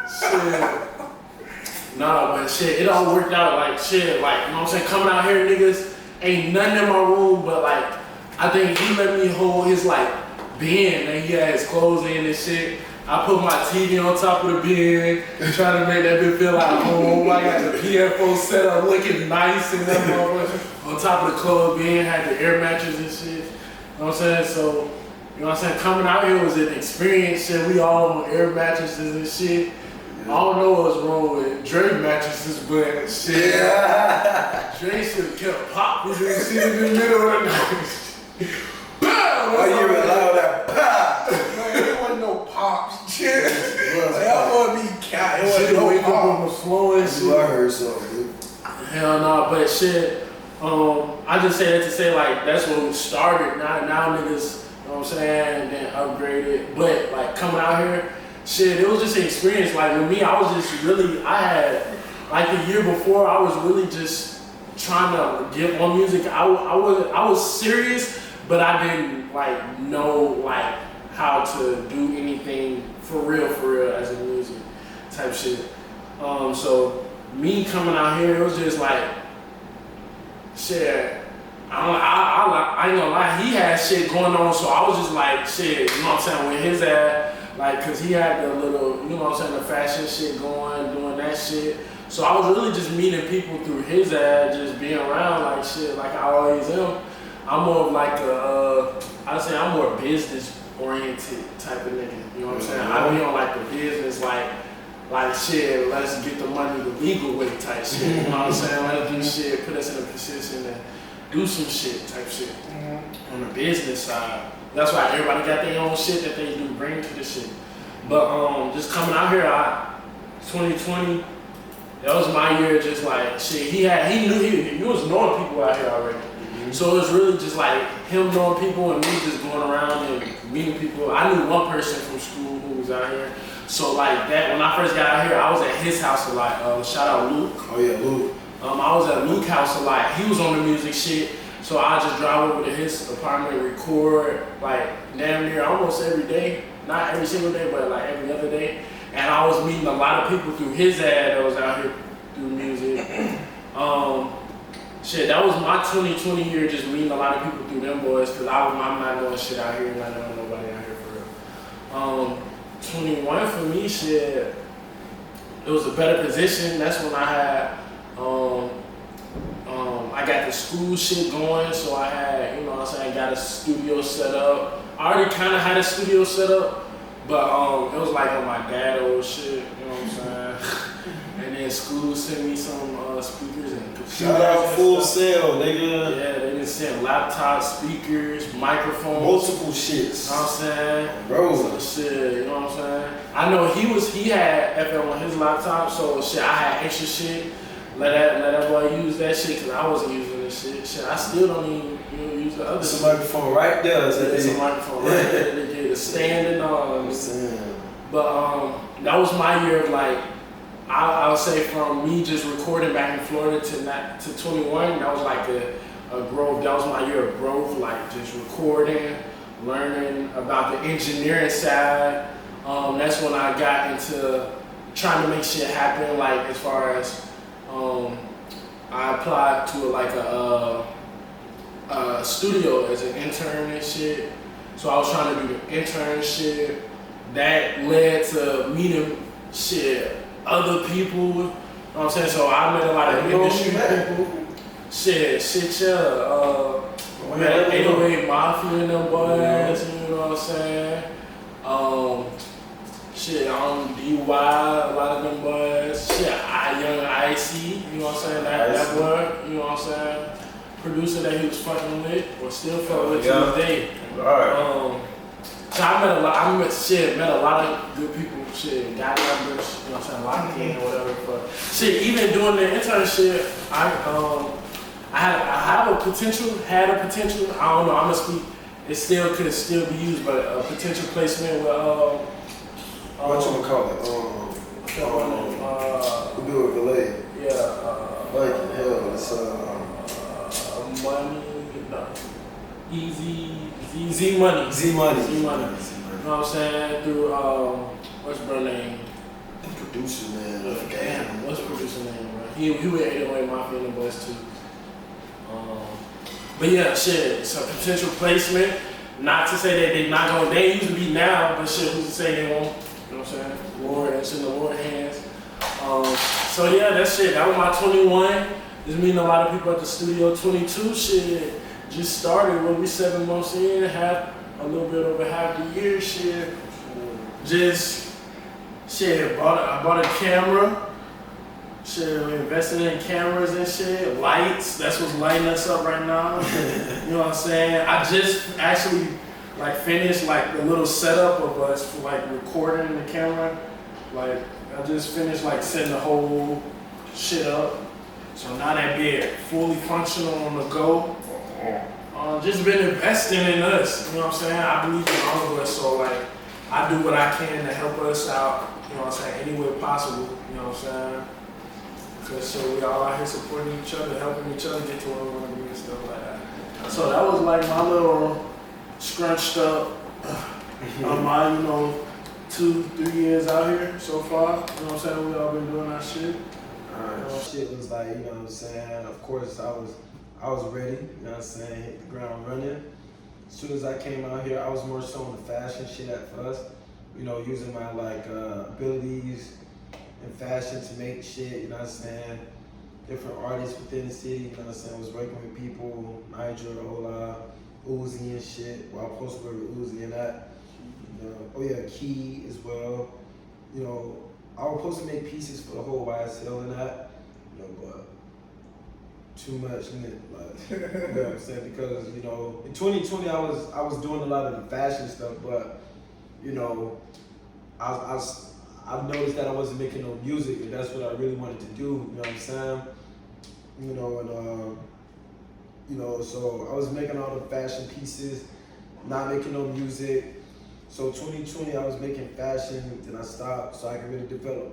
Shit. Nah, but shit, it all worked out like shit. Like, you know what I'm saying? Coming out here, niggas, ain't nothing in my room, but like, I think he let me hold his like bin and he had his clothes in and shit. I put my TV on top of the bin, trying to make that bitch feel like home. I got the PFO set up looking nice and that motherfucker. On top of the clothes bin, had the air mattress and shit. You know what I'm saying? So, you know what I'm saying? Coming out here was an experience, shit. We all on air mattresses and shit. I don't know what's wrong with Dre mattresses, but shit. Yeah. Dre should have kept pop with this shit in the middle of the night. Why you allow that pop? Man, it wasn't no pops. Shit. That wasn't me cat. It wasn't Shit, no wake up on pops. the floor and shit. I heard something, dude. Hell no, but shit, I just say that to say like that's when we started. Now niggas, you know what I'm saying, and then upgraded. But like coming out here, shit, it was just an experience. Like with me, I was just really, I had, like the year before, I was really just trying to get more music. I was serious, but I didn't like know like how to do anything for real as a music type shit. So me coming out here, it was just like, shit, I ain't gonna lie, he had shit going on, so I was just like, shit, you know what I'm saying, with his ass, like, cause he had the little, you know what I'm saying, the fashion shit going, doing that shit. So I was really just meeting people through his ass, just being around like shit, like I always am. I'm more of like I'd say I'm more business oriented type of nigga, you know what I'm saying? I be on like the business, like shit, let's get the money the legal way type shit, you know what I'm saying? Let's do shit, put us in a position to do some shit type shit Mm-hmm. on the business side. That's why everybody got their own shit that they do bring to the shit. But just coming out here, 2020, that was my year. Just like shit, he was knowing people out here already. So it was really just like him knowing people and me just going around and meeting people. I knew one person from school who was out here. So like that, when I first got out here, I was at his house a lot. Shout out Luke. Oh yeah, Luke. I was at Luke's house a lot. He was on the music shit. So I just drive over to his apartment and record like damn near almost every day. Not every single day, but like every other day. And I was meeting a lot of people through his ad that was out here through music. Shit, that was my 2020 year, just meeting a lot of people through them boys, because I'm not doing shit out here, not knowing nobody out here for real. 21 for me, shit, it was a better position. That's when I had, I got the school shit going, so I had, you know what I'm saying, got a studio set up. I already kind of had a studio set up, but it was like on my dad old shit, you know what I'm saying? And then school sent me some speakers and computers. Shout out and Full stuff. Sail, nigga. Yeah, they just sent laptops, speakers, microphones. Multiple shits. You know what I'm saying? Bro. So shit, you know what I'm saying? I know he had FM on his laptop, so shit, I had extra shit. Let that boy use that shit, because I wasn't using this shit. Shit, I still don't even use the other There's shit. a microphone right there. There's a microphone right there. They did a stand and all. I'm saying. But that was my year of like, I would say from me just recording back in Florida to 21, that was like a growth. That was my year of growth, like just recording, learning about the engineering side. That's when I got into trying to make shit happen, like as far as I applied to a studio as an intern and shit. So I was trying to do the internship. That led to meeting shit, other people. You know what I'm saying? So I met a lot of industry people. Shit, yeah. Met 808 Mafia and them boys, you know what I'm saying? Shit, DY, a lot of them boys. Shit, Young IC, you know what I'm saying? That boy, you know what I'm saying? Producer that he was fucking with, or still fucking with to this day. Alright. So I met a lot of good people, shit, got numbers, you know what I'm saying, locked in or whatever. But shit, even doing the internship, I had a potential, I don't know, I'm gonna speak, it could still be used, but a potential placement with, What you call it? We do it Valet. yeah, Like hell, it's money, no, Z Money. Z Money. You know what I'm saying? Through, what's bro name? The producer, man. Damn, what's producer name, bro? He with 808 Mafia and the boys too. But yeah, shit, it's a potential placement. Not to say that they used to be now, but shit, who's to say they won't? You know what I'm saying? Lord, it's in the Lord's hands. So yeah, that shit, that was my 21. Just meeting a lot of people at the studio. 22, shit, just started when we 7 months in, a little bit over half the year, shit. Just, shit, I bought a camera. Shit, we invested in cameras and shit, lights, that's what's lighting us up right now. You know what I'm saying? I just actually like finished like the little setup of us for like recording the camera. Like I just finished like setting the whole shit up. So now that being fully functional on the go, just been investing in us, you know what I'm saying? I believe in all of us, so like I do what I can to help us out, you know what I'm saying, any way possible, you know what I'm saying? Cause so we all out here supporting each other, helping each other get to where we want to be and stuff like that. So that was like my little scrunched up, my 2-3 years out here so far. You know what I'm saying? We all been doing our shit. Shit was like, you know what I'm saying? Of course, I was ready. You know what I'm saying? Hit the ground running. As soon as I came out here, I was more so on the fashion shit at first. You know, using my like abilities in fashion to make shit, you know what I'm saying? Different artists within the city, you know what I'm saying? I was working with people, Nigel, Ola, Uzi and shit. Well, I was supposed to work with Uzi and that. You know, oh yeah, Key as well. You know, I was supposed to make pieces for the whole YSL and that. You know, but too much in it, like, you know what I'm saying? Because, you know, in 2020 I was doing a lot of the fashion stuff, but, you know, I've noticed that I wasn't making no music, and that's what I really wanted to do, you know what I'm saying? You know, and you know, so I was making all the fashion pieces, not making no music. So 2020 I was making fashion, then I stopped so I could really develop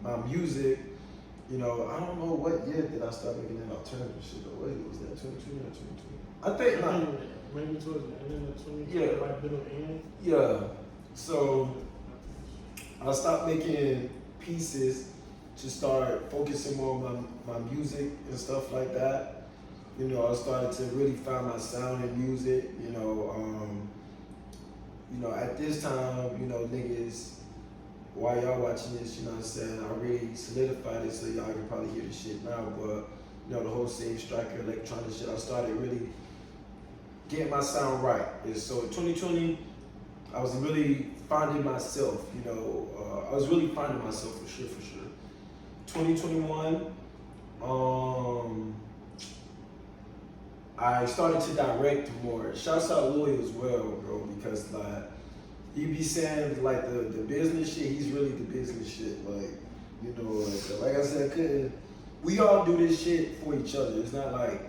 my music. You know, I don't know what year did I start making that alternative shit though. What year was that? 2020 or 2020? I think maybe towards the end of 2020, yeah, like middle end. Yeah. So I stopped making pieces to start focusing more on my music and stuff like that. You know, I started to really find my sound in music. You know, at this time, you know, niggas, while y'all watching this, you know what I'm saying, I really solidified it so y'all can probably hear the shit now, but, you know, the whole Save Striker electronic shit, I started really getting my sound right. And so in 2020, I was really finding myself, you know, I was really finding myself for sure. 2021, I started to direct more. Shouts out Louis as well, bro, because like he be saying like the business shit, he's really the business shit. Like, you know, like I said, we all do this shit for each other. It's not like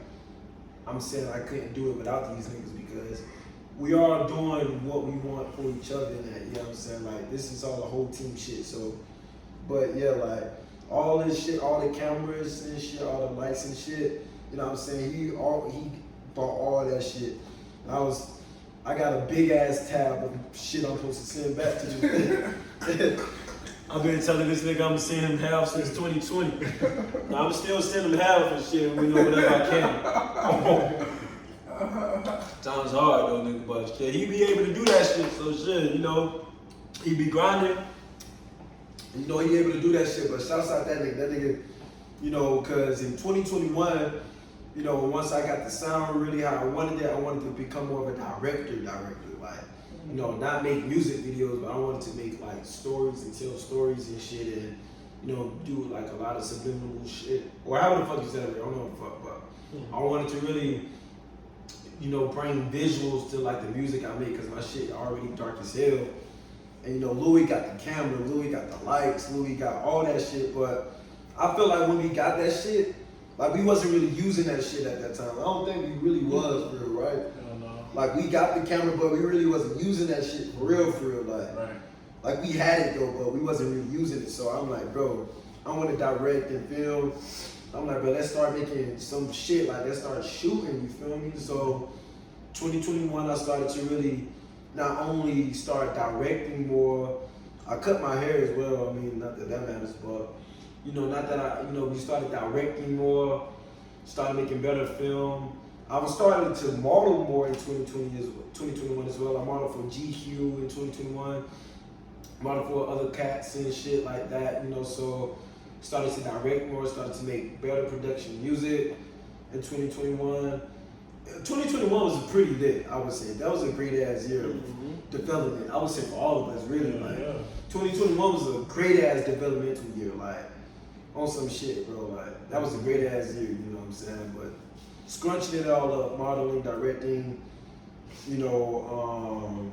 I'm saying I couldn't do it without these niggas, because we are doing what we want for each other in that, you know what I'm saying? Like, this is all the whole team shit. So, but yeah, like all this shit, all the cameras and shit, all the lights and shit, you know what I'm saying? He bought all that shit. I got a big ass tab of shit I'm supposed to send back to you. I've been telling this nigga I'm gonna send him half since 2020. Now I'm still sending him half and shit, you know, whatever I can. Times hard though, nigga, but shit, he be able to do that shit, so shit, you know, he be grinding. You know, he able to do that shit, but shouts out that nigga, you know, cause in 2021, you know, once I got the sound really how I wanted it, I wanted to become more of a director, like, you know, not make music videos, but I wanted to make like stories and tell stories and shit, and, you know, do like a lot of subliminal shit, or however the fuck you said it, I don't know what the fuck, but I wanted to really, you know, bring visuals to like the music I make, cause my shit already dark as hell. And you know, Louis got the camera, Louis got the lights, Louis got all that shit, but I feel like when we got that shit, like we wasn't really using that shit at that time. I don't think we really was, for real, right? No. Like we got the camera, but we really wasn't using that shit for real, like. Right. Like we had it though, but we wasn't really using it. So I'm like, bro, I want to direct and film. I'm like, bro, let's start making some shit. Like let's start shooting. You feel me? So 2021, I started to really not only start directing more. I cut my hair as well. I mean, not that matters, but you know, not that we started directing more, started making better film. I was starting to model more in 2021 as well. I modeled for GQ in 2021, modeled for other cats and shit like that, you know, so started to direct more, started to make better production music in 2021. 2021 was pretty lit, I would say. That was a great ass year of development. I would say for all of us, really. 2021 was a great ass developmental year, like on some shit, bro. Like that was a great ass year, you know what I'm saying? But scrunching it all up, modeling, directing, you know,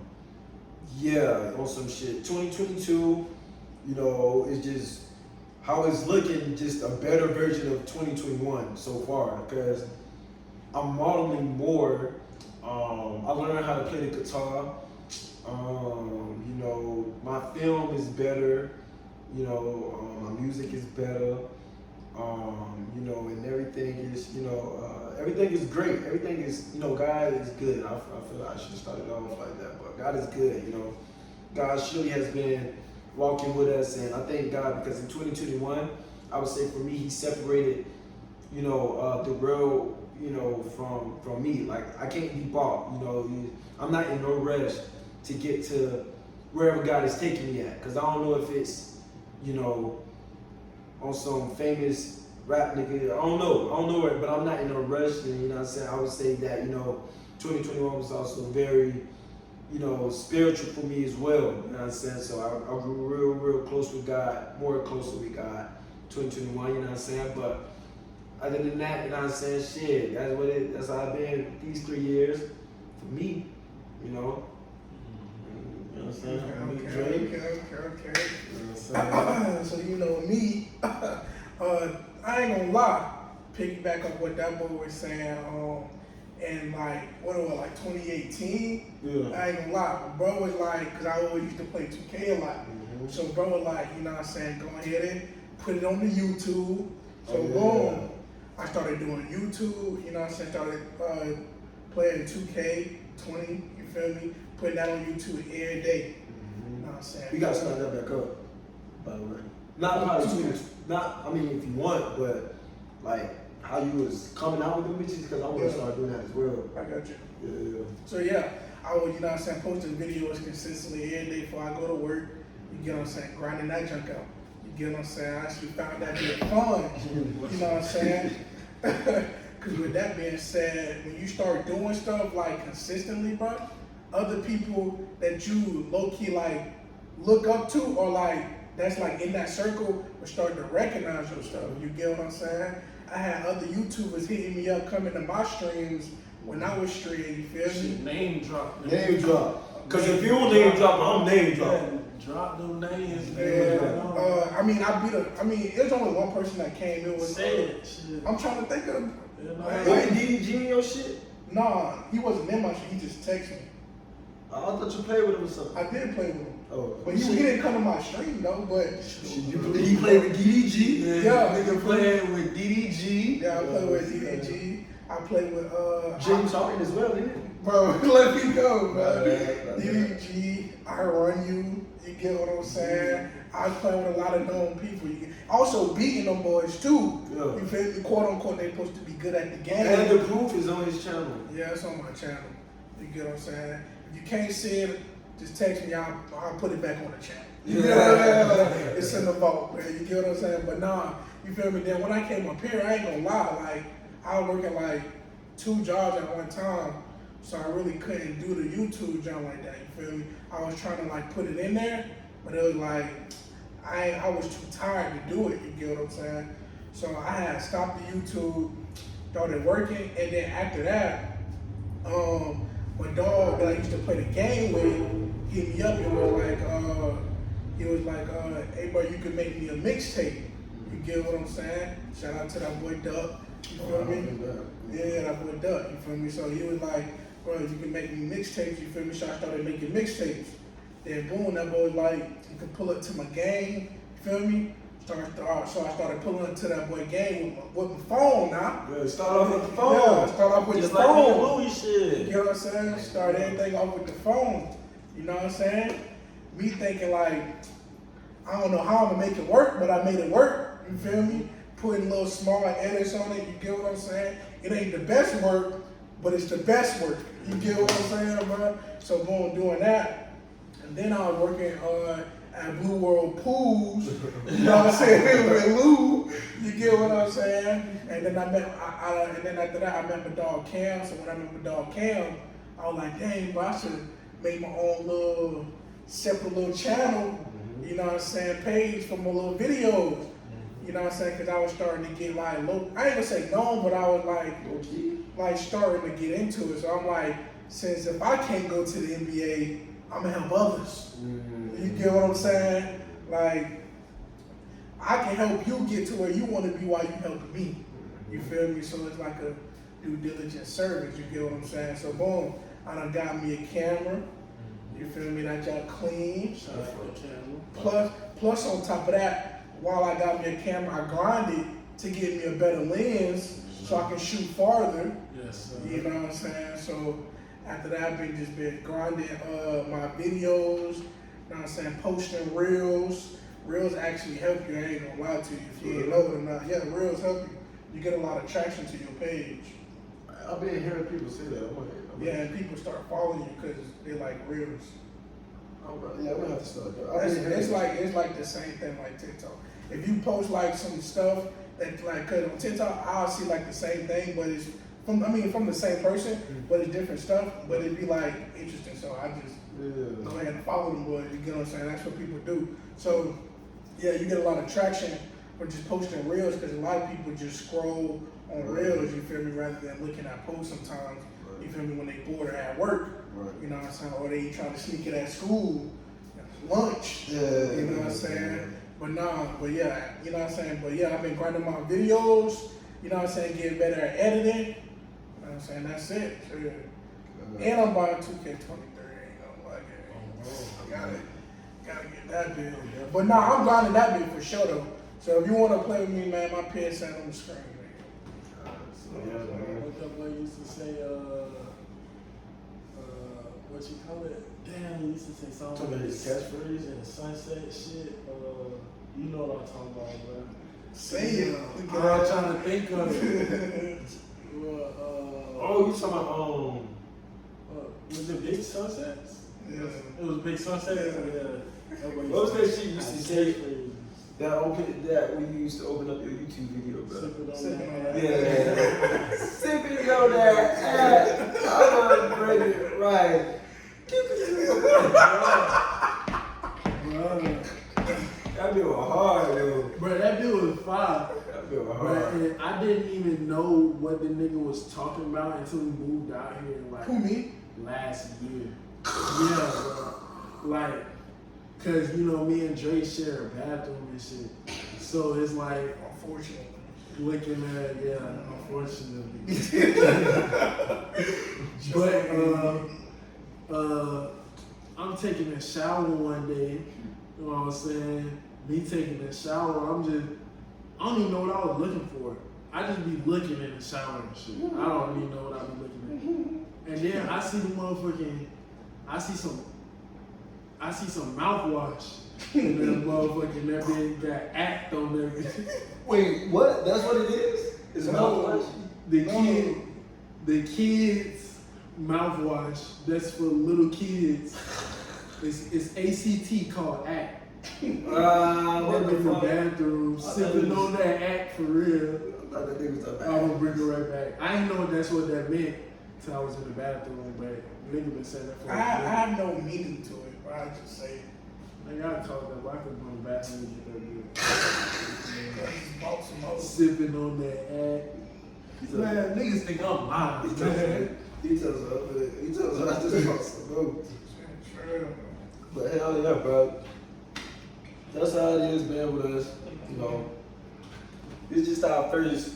yeah, on some shit. 2022, you know, it's just how it's looking, just a better version of 2021 so far, because I'm modeling more. I learned how to play the guitar. You know, my film is better. You know, my music is better. You know, and everything is, you know, everything is great. Everything is, you know, God is good. I feel like I should have started off like that, but God is good, you know. God surely has been walking with us, and I thank God because in 2021, I would say for me, He separated, you know, the real, you know, from me. Like I can't be bought, you know. I'm not in no rush to get to wherever God is taking me at, because I don't know if it's, you know, on some famous rap nigga. I don't know it, but I'm not in no rush. And you know what I'm saying? I would say that, you know, 2021 was also very, you know, spiritual for me as well. You know what I'm saying? So I grew real close with God, more closer with God, 2021, you know what I'm saying? But other than that, you know what I'm saying? Shit, that's how I've been these 3 years for me, you know. You know what I'm saying? Me, Drake. Okay. You know what I'm saying? So you know me, I ain't gonna lie. Piggyback up what that boy was saying, and like what it was like 2018. Yeah. I ain't gonna lie, bro was like, cause I always used to play 2K a lot. So bro was like, you know what I'm saying, go ahead and put it on the YouTube. So boom, I started doing YouTube. You know what I'm saying, started playing 2K 20. You feel me? Putting that on YouTube every day. You know what I'm saying? We gotta start that back up, by the way. Not probably I mean, if you want, but like how you was coming out with them bitches, because I want to start doing that as well. I got you. Yeah. So yeah, I would, you know what I'm saying, posting videos consistently every day before I go to work. You get what I'm saying, grinding that junk out. You get what I'm saying? I actually found that being fun. You know what I'm saying? Because with that being said, when you start doing stuff like consistently, bro, other people that you low-key like look up to or like that's like in that circle will start to recognize your stuff. You get what I'm saying? I had other YouTubers hitting me up, coming to my streams when I was streaming, you feel me? Name drop. Name drop. Because if you don't name drop, I'm name dropping. Drop them names. Yeah. I mean, it was only one person that came in with I'm trying to think of. Wait, DDG in your shit? Nah, he wasn't in my shit. He just texted me. I thought you played with him or something. I did play with him. Oh. But he didn't come to my stream though, but He played with DDG. Yeah. Nigga playing with DDG. yeah, I played with DDG. I played with James Harden as well, didn't it? bro, let me go, bro. Right. DDG, I run you. You get what I'm saying? I play with a lot of known people. Also beating them boys too. Yeah. You feel me? Quote unquote, they supposed to be good at the game. And the proof is on his channel. Yeah, it's on my channel. You get what I'm saying? If you can't see it, just text me. I'll put it back on the channel. You get what I'm saying? It's in the vault, man. You get what I'm saying? But nah, you feel me? Then when I came up here, I ain't gonna lie. Like I was working like 2 jobs at one time, so I really couldn't do the YouTube job like that. You feel me? I was trying to like put it in there, but it was like I was too tired to do it. You get what I'm saying? So I had stopped the YouTube, started working, and then after that, my dog that I used to play the game with hit me up and was like, hey bro, you can make me a mixtape. You get what I'm saying? Shout out to that boy Duck. You feel me? Yeah, that boy Duck. You feel me? So he was like, bro, you can make me mixtapes. You feel me? So I started making mixtapes. Then boom, that boy was like, you can pull up to my game. You feel me? So I started pulling up to that boy game with my phone now. Yeah, start off with the phone. Yeah, start off with Just the like phone. movie shit. You know what I'm saying? Start everything off with the phone. You know what I'm saying? Me thinking like, I don't know how I'm gonna make it work, but I made it work. You feel me? Putting little small edits on it. You get what I'm saying? It ain't the best work, but it's the best work. You get what I'm saying, bro? So boom, doing that. And then I was working at Blue World Pools. You know what I'm saying? With Lou. You get what I'm saying? And then and then after that, I met my dog Cam. So when I met my dog Cam, I was like, dang, bro, I should make my own little separate little channel. You know what I'm saying? Page for my little videos. You know what I'm saying? Because I was starting to get like low. I ain't gonna say known, but I was like starting to get into it. So I'm like, since if I can't go to the NBA, I'm gonna help others. You get what I'm saying? Like, I can help you get to where you want to be while you helping me. You feel me? So it's like a due diligence service. You get what I'm saying? So boom, I done got me a camera. You feel me? That y'all clean. Plus on top of that, while I got me a camera, I grinded to get me a better lens so I can shoot farther. Yes, sir. You know what I'm saying? So after that, I've been grinding my videos. You know what I'm saying? Posting reels. Reels actually help you. I ain't gonna lie to you if you ain't know it or not. Yeah, reels help you. You get a lot of traction to your page. I've been hearing people say that. Yeah, and people start following you because they like reels. Yeah, I'm gonna have to start that. It's like the same thing like TikTok. If you post like some stuff that like, cause on TikTok I'll see like the same thing, but it's from the same person, but it's different stuff. But it'd be like interesting, so I just go ahead and follow them. But you get what I'm saying? That's what people do. So yeah, you get a lot of traction for just posting reels because a lot of people just scroll on reels, you feel me, rather than looking at posts sometimes, you feel me, when they bored or at work, you know what I'm saying, or they trying to sneak it at school, lunch, you know what I'm saying, but yeah, you know what I'm saying, but yeah, I've been grinding my videos, you know what I'm saying, getting better at editing, you know what I'm saying, that's it, yeah. And I'm buying 2K23, ain't gonna lie, gotta get that bit, but nah, I'm grinding that bit for sure though, so if you wanna play with me, man, my PSN on the screen, man. What the boy used to say, what you call it? Damn, he used to say something Talking about about his catchphrase? and the sunset shit. You know what I'm talking about, bro. Say it. I'm trying to think of it. Oh, you talking about was it Big Sunsets? Yeah. It was Big Sunsets? Yeah. what was that shit you used to say? That when you used to open up your YouTube video, bro. Sipping on that. Yeah. Sipping on that. I'm gonna bring it right. That bit was hard, though. Bro, that dude was fire. That bit was Bro, hard. and I didn't even know what the nigga was talking about until we moved out here like Who, me? last year. Yeah, bro. Like, cause you know me and Dre share a bathroom and shit. So it's like Unfortunately. looking at unfortunately. But I'm taking a shower one day, you know what I'm saying? Me taking a shower, I don't even know what I was looking for. I just be looking in the shower and shit. I don't even know what I be looking at. And then I see the motherfucking, I see some mouthwash. And that motherfucking, that bitch got act on that bitch. Wait, what? That's what it is? It's mouthwash? The kids mouthwash that's for little kids. It's ACT called act. What I'm the in the fuck? bathroom sipping on that act for real. I thought that thing was up I'm gonna bring it right back. I didn't know that's what that meant till I was in the bathroom, but nigga been saying that for I have no meaning to it, but I just say it. I gotta talk that, but I could go in the bathroom and get I just bought some more. that sipping on that act. Man, niggas think I'm lying, man. He tells us I just bought some food. True. But hell yeah, bro. That's how it is, man, with us. You know, it's just our first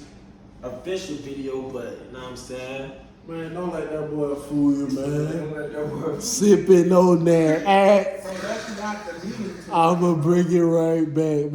official video, but you know what I'm saying? Man, don't let that boy fool you, man. Don't let that work. Sipping on that act. So that's not the meaning to it. I'ma bring it right back, man.